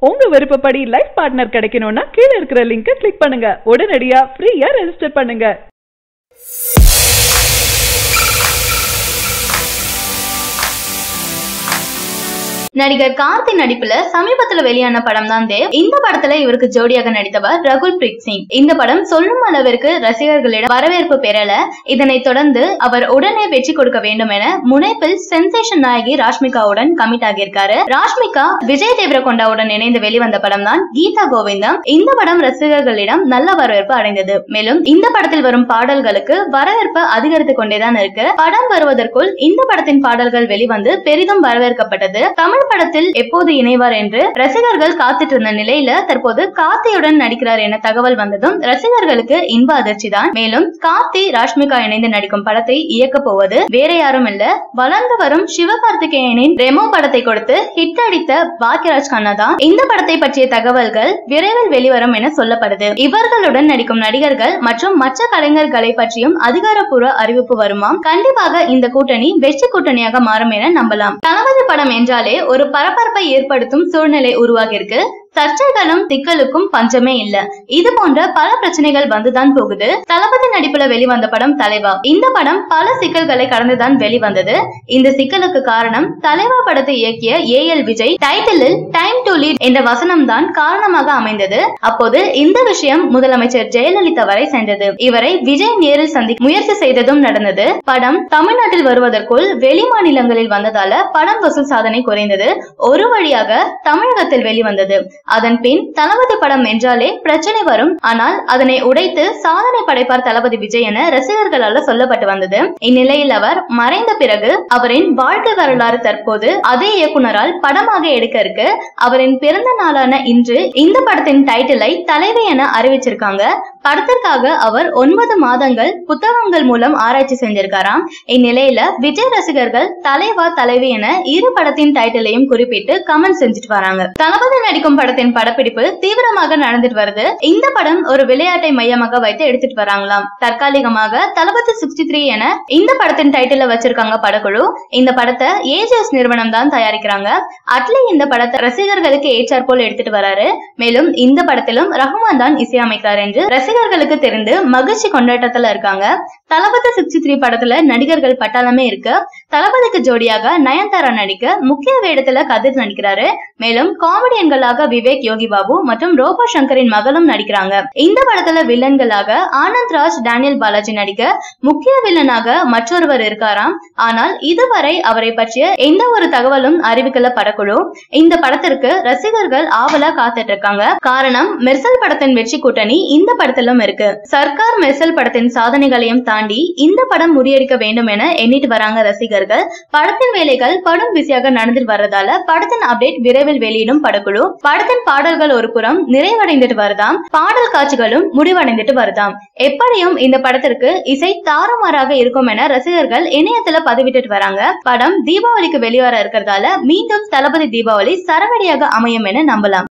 உங்க விருப்பப்படி life partner கிடைக்கணும்னா கீழ இருக்கிற லிங்கை கிளிக் பண்ணுங்க. உடனடியா ஃப்ரீயா ரெஜிஸ்டர் பண்ணுங்க. நடிகர் கார்த்தி நடிப்புல சமீபத்துல வெளியான படம் தான் தேவ். இந்த படத்துல இவருக்கு ஜோடியாக நடித்தவர் ரகுல் பிரீத் சிங். இந்த படம் சொல்லும் அளவிற்கு ரசிகர்களிடம் வரவேற்பு பெறல. இதனைத் தொடர்ந்து அவர் உடனே வெற்றி கொடுக்க வேண்டும் என முனைப்பில் சென்சேஷன் நாயகி ராஷ்மிகாவுடன் கமிட் ஆகியிருக்காரு. ராஷ்மிகா விஜய் தேவரகொண்டாவுடன் இணைந்து வெளிவந்த படம் தான் கீதா கோவிந்தம். இந்த படம் ரசிகர்களிடம் நல்ல வரவேற்பு அடைந்தது. மேலும் இந்த படத்தில் வரும் பாடல்களுக்கு வரவேற்பு அதிகரித்துக் கொண்டேதான் இருக்கு. படம் வருவதற்குள் இந்த படத்தின் பாடல்கள் வெளிவந்து பெரிதும் வரவேற்கப்பட்டது. தமிழ் படத்தில் எப்போது இணைவார் என்று ரசிகர்கள் காத்துட்டு இருந்த நிலையில தற்போது கார்த்தியுடன் நடிக்கிறார் என தகவல் வந்ததும் ரசிகர்களுக்கு இன்ப அதிர்ச்சி தான். மேலும் கார்த்தி ராஷ்மிகா இணைந்து நடிக்கும் படத்தை இயக்க போவது வேற யாரும் இல்ல, வளர்ந்து வரும் சிவகார்த்திகேயனின் ரெமோ படத்தை கொடுத்து ஹிட் அடித்த பாக்யராஜ் கண்ணா தான். இந்த படத்தை பற்றிய தகவல்கள் விரைவில் வெளிவரும் என சொல்லப்படுது. இவர்களுடன் நடிக்கும் நடிகர்கள் மற்றும் மற்ற கலைஞர்களை பற்றியும் அதிகாரப்பூர்வ அறிவிப்பு வருமாம். கண்டிப்பாக இந்த கூட்டணி வெற்றி கூட்டணியாக மாறும் என நம்பலாம். தளபதி படம் என்றாலே ஒரு பரபரப்பை ஏற்படுத்தும் சூழ்நிலை உருவாகி இருக்கு. சர்ச்சைகளும் சிக்கலுக்கும் பஞ்சமே இல்ல. இது போன்ற பல பிரச்சனைகள் வந்துதான் போகுது. தளபதி நடிப்புல வெளிவந்த படம் தலைவா. இந்த படம் பல சிக்கல்களை கடந்துதான் வெளிவந்தது. இந்த சிக்கலுக்கு காரணம் தலைவா படத்தை இயக்கிய ஏஎல் விஜய் டைட்டிலில் டைம் டு லீட் என்ற வசனம் தான் காரணமாக அமைந்தது. அப்போது இந்த விஷயம் முதலமைச்சர் ஜெயலலிதா வரை சென்றது. இவரை விஜய் நேரில் சந்திக்க முயற்சி செய்ததும் நடந்தது. படம் தமிழ்நாட்டில் வருவதற்குள் வெளி மாநிலங்களில் வந்ததால படம் வசூல் சாதனை குறைந்தது. ஒரு வழியாக தமிழகத்தில் வெளிவந்தது. அதன் பின் தளபதி படம் என்றாலே பிரச்சனை வரும், ஆனால் அதனை உடைத்து சாதனை படைப்பார் தளபதி விஜய் என ரசிகர்களால் சொல்லப்பட்டு வந்தது. இந்நிலையில் அவர் மறைந்த பிறகு அவரின் வாழ்க்கை வரலாறு தற்போது அதே இயக்குனரால் படமாக எடுக்க இருக்கு. அவரின் பிறந்த நாளான இன்று இந்த படத்தின் டைட்டிலை தலைவி என அறிவிச்சிருக்காங்க. படத்திற்காக அவர் 9 மாதங்கள் புத்தகங்கள் மூலம் ஆராய்ச்சி செஞ்சிருக்காராம். இந்நிலையில விஜய் ரசிகர்கள் தலைவா தலைவி என இரு படத்தின் டைட்டிலையும் குறிப்பிட்டு கமெண்ட் செஞ்சுட்டு வராங்க. தளபதி நடிக்கும் படத்தின் படப்பிடிப்பு தீவிரமாக நடந்துட்டு வருது. இந்த படம் ஒரு விளையாட்டை மையமாக வைத்து எடுத்துட்டு வராங்களாம். தற்காலிகமாக தளபதி 63 என இந்த படத்தின் டைட்டில வச்சிருக்காங்க படக்குழு. இந்த படத்தை ஏஜஸ் நிறுவனம் தான் தயாரிக்கிறாங்க. அட்லி இந்த படத்தை ரசிகர்களுக்கு ஏற்றாற் போல் எடுத்துட்டு வராரு. மேலும் இந்த படத்திலும் ரஹ்மான் தான் இசையமைக்கிறார் என்று ரசிகர்களுக்கு தெரிந்து மகிழ்ச்சி கொண்டாட்டத்துல இருக்காங்க. தளபதி 63 படத்துல நடிகர்கள் பட்டாளமே இருக்கு. தளபதிக்கு ஜோடியாக நயன்தாரா நடிக்க முக்கிய வேடத்துல கதிர் நடிக்கிறாரு. மேலும் காமெடியன்களாக விவேக் யோகி பாபு மற்றும் ரோபோ சங்கரின் மகளும் நடிக்கிறாங்க. இந்த படத்துல வில்லன்களாக ஆனந்த் ராஜ் டேனியல் பாலாஜி நடிக்க முக்கிய வில்லனாக மற்றொருவர் இருக்காராம். ஆனால் இதுவரை அவரை பற்றிய எந்த ஒரு தகவலும் அறிவிக்கல படக்குழு. இந்த படத்திற்கு ரசிகர்கள் ஆவலா காத்துட்டு இருக்காங்க. காரணம் மெர்சல் படத்தின் வெற்றி கூட்டணி இந்த படத்திலும் இருக்கு. சர்க்கார் மெர்சல் படத்தின் சாதனைகளையும் தாண்டி இந்த படம் முறியடிக்க வேண்டும் என எண்ணிட்டு வராங்க ரசிகர்கள். படத்தின் வேலைகள் படம் பிஸியாக நடந்துட்டு வர்றதால படத்தின் அப்டேட் விரைவில் வெளியிடும் படக்குழு. படத்தின் பாடல்கள் ஒரு புறம் நிறைவடைந்துட்டு வருதாம், பாடல் காட்சிகளும் முடிவடைந்துட்டு வருதாம். எப்படியும் இந்த படத்திற்கு இசை தாறுமாறாக இருக்கும் என ரசிகர்கள் இணையத்துல பதிவிட்டு வராங்க. படம் தீபாவளிக்கு வெளிவர இருக்கிறதால மீண்டும் தளபதி தீபாவளி சரவடியாக அமையும் என நம்பலாம்.